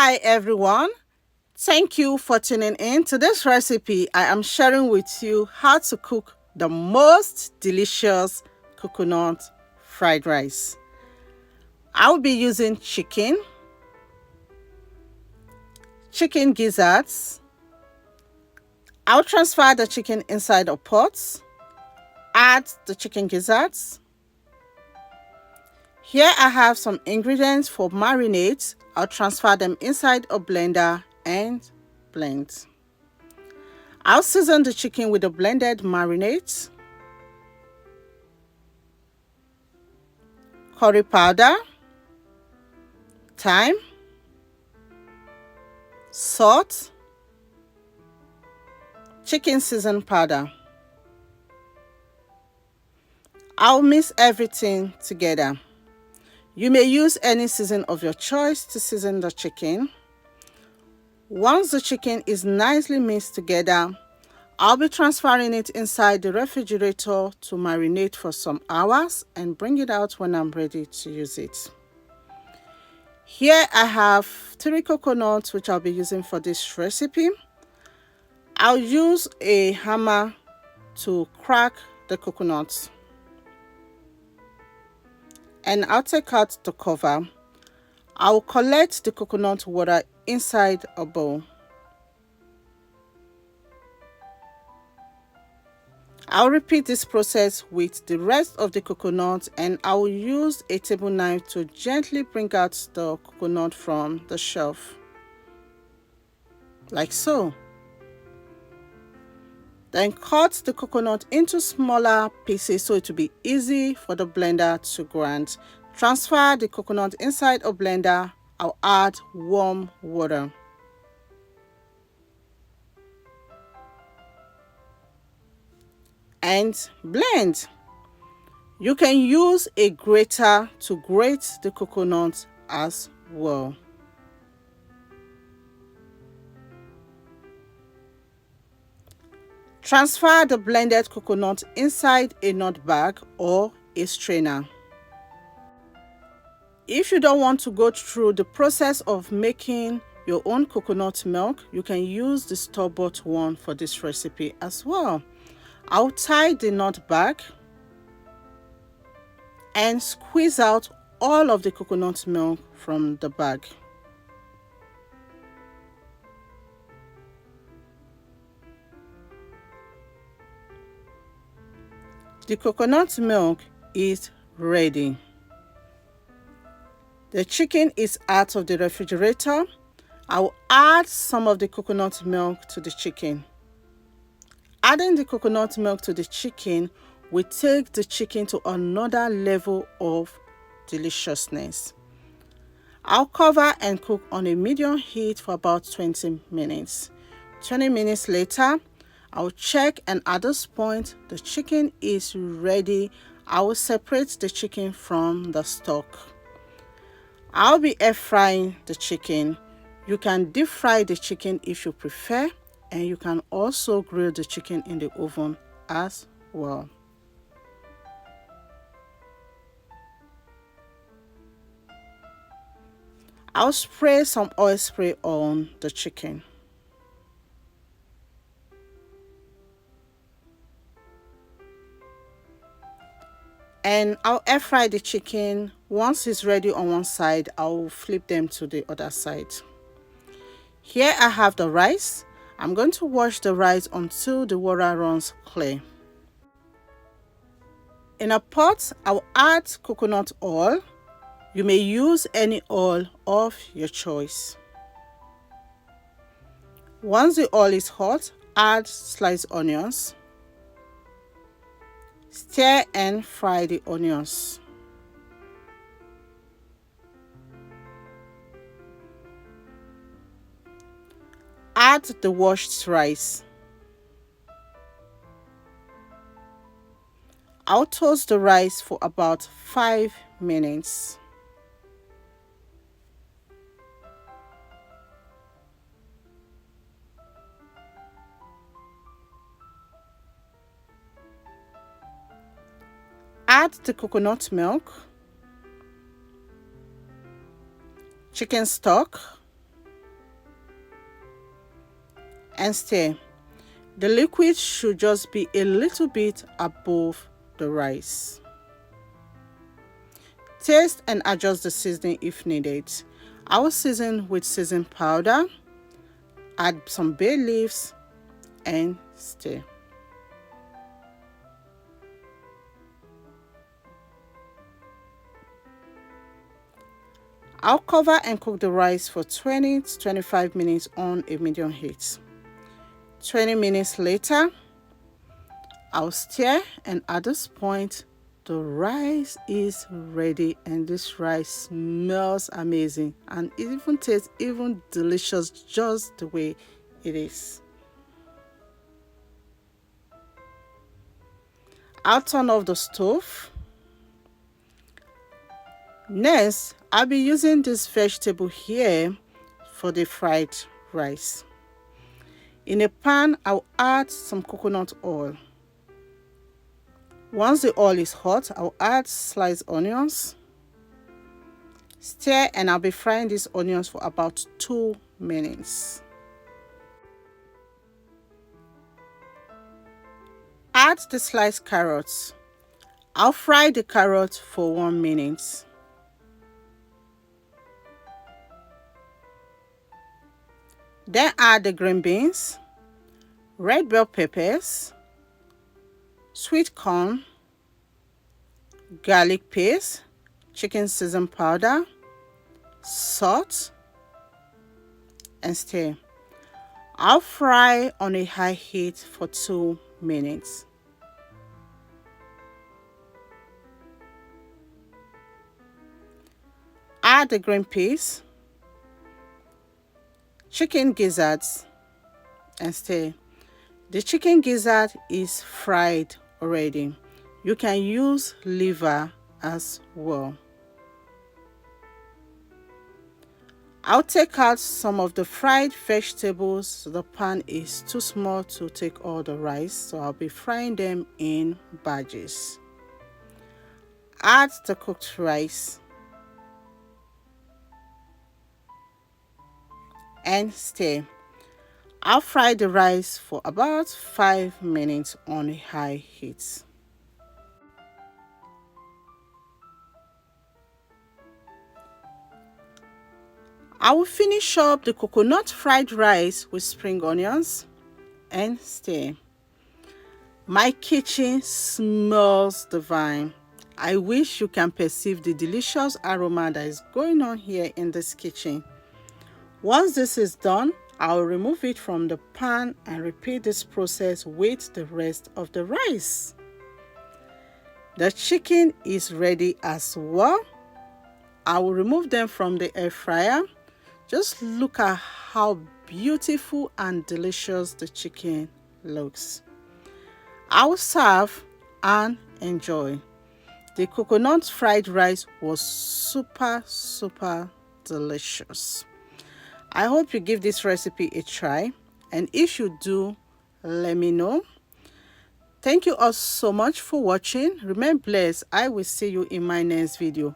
Hi everyone. Thank you for tuning in to this recipe. I am sharing with you how to cook the most delicious coconut fried rice. I'll be using chicken gizzards. I'll transfer the chicken inside a pot, add the chicken gizzards. Here I have some ingredients for marinade. I'll transfer them inside a blender and blend. I'll season the chicken with the blended marinade, curry powder, thyme, salt, chicken season powder. I'll mix everything together. You may use any season of your choice to season the chicken. Once the chicken is nicely mixed together, I'll be transferring it inside the refrigerator to marinate for some hours and bring it out when I'm ready to use it. Here I have 3 coconuts which I'll be using for this recipe. I'll use a hammer to crack the coconuts. And I'll take out the cover. I'll collect the coconut water inside a bowl. I'll repeat this process with the rest of the coconut, and I'll use a table knife to gently bring out the coconut from the shelf, like so. Then cut the coconut into smaller pieces so it will be easy for the blender to grind. Transfer the coconut inside a blender. I'll add warm water. And blend. You can use a grater to grate the coconut as well. Transfer the blended coconut inside a nut bag or a strainer. If you don't want to go through the process of making your own coconut milk, you can use the store-bought one for this recipe as well. I'll tie the nut bag and squeeze out all of the coconut milk from the bag. The coconut milk is ready. The chicken is out of the refrigerator. I will add some of the coconut milk to the chicken. Adding the coconut milk to the chicken will take the chicken to another level of deliciousness. I'll cover and cook on a medium heat for about 20 minutes. 20 minutes later, I'll check, and at this point the chicken is ready. I will separate the chicken from the stock. I'll be air frying the chicken. You can deep fry the chicken if you prefer, and you can also grill the chicken in the oven as well. I'll spray some oil spray on the chicken. And I'll air fry the chicken. Once it's ready on one side, I'll flip them to the other side. Here I have the rice. I'm going to wash the rice until the water runs clear. In a pot, I'll add coconut oil. You may use any oil of your choice. Once the oil is hot, add sliced onions. Stir and fry the onions. Add the washed rice. I'll toast the rice for about 5 minutes. Add the coconut milk, chicken stock, and stir. The liquid should just be a little bit above the rice. Taste and adjust the seasoning if needed. I will season with seasoning powder, add some bay leaves, and stir. I'll cover and cook the rice for 20 to 25 minutes on a medium heat. 20 minutes later, I'll stir, and at this point, the rice is ready, and this rice smells amazing and it even tastes even delicious just the way it is. I'll turn off the stove. Next, I'll be using this vegetable here for the fried rice. In a pan, I'll add some coconut oil. Once the oil is hot, I'll add sliced onions. Stir, and I'll be frying these onions for about 2 minutes. Add the sliced carrots. I'll fry the carrots for 1 minute. Then add the green beans, red bell peppers, sweet corn, garlic paste, chicken seasoning powder, salt, and stir. I'll fry on a high heat for 2 minutes. Add the green peas, chicken gizzards, and stir. The chicken gizzard is fried already. You can use liver as well. I'll take out some of the fried vegetables. The pan is too small to take all the rice, so I'll be frying them in batches. Add the cooked rice and stir. I'll fry the rice for about 5 minutes on a high heat. I will finish up the coconut fried rice with spring onions and stir. My kitchen smells divine. I wish you can perceive the delicious aroma that is going on here in this kitchen. Once this is done, I'll remove it from the pan and repeat this process with the rest of the rice. The chicken is ready as well. I will remove them from the air fryer. Just look at how beautiful and delicious the chicken looks. I will serve and enjoy. The coconut fried rice was super delicious. I hope you give this recipe a try, and if you do, let me know. Thank you all so much for watching. Remain blessed. I will see you in my next video.